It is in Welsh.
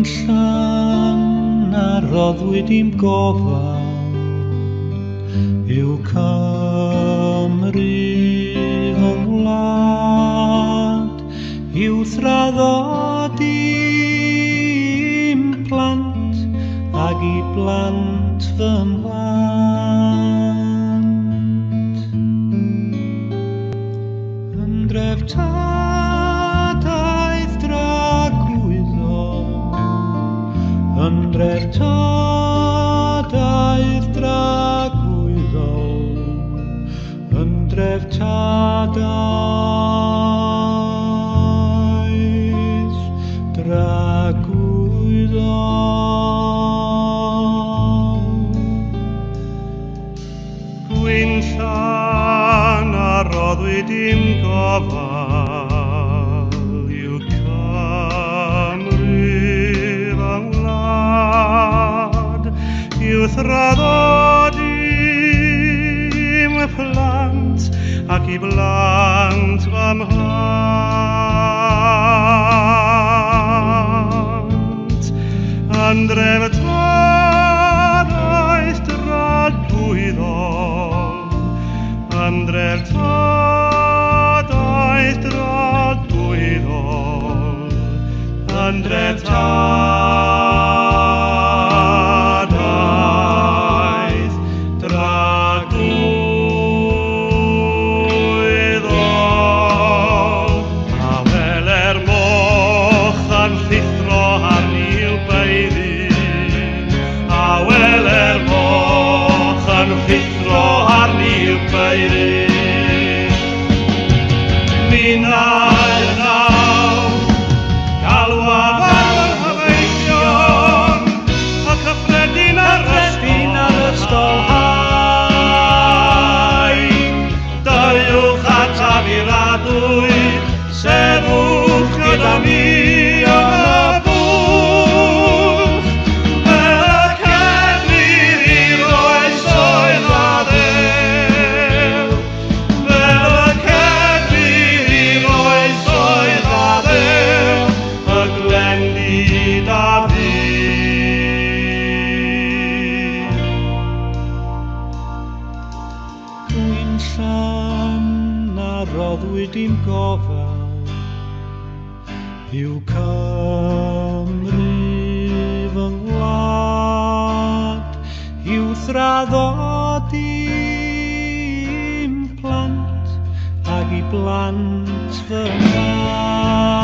Gwynllan a roddwyd i'm gofal yw Cymru fy ngwlad, yw thraddodi'n plant ag I blant fy mhlant. Yn dref tadaeth dragwyddol, yn dref tadaeth dragwyddol, yn dref tadaeth dragwyddol. Gwynllan a roddwyd i'm gofal yw Cymru fy ngwlad, yw thraddodi'n plant ac I blant fy mhlant. Yn dref tadaeth dragwyddol, yn dref tadaeth dragwyddol, yn dref tadaeth dragwyddol. A weler moch yn llithro arni i'w beiddi, a weler moch yn llithro arni i'w beiddi. Minnau yn naw, galwad ar y hyfeillion, a cyffredin ar ysgolhaen. Dariwch at afiradwy, sefwch gyda ni yn y bwch, fel y cefnir i'r oesoedd a Dduw, fel y cefnir i'r oesoedd a Dduw, y glendid a fydd. Gwynllan a roddwyd i'm gofal yw Cymru fy ngwlad, yw thraddodi'n plant ag I blant fy mhlant.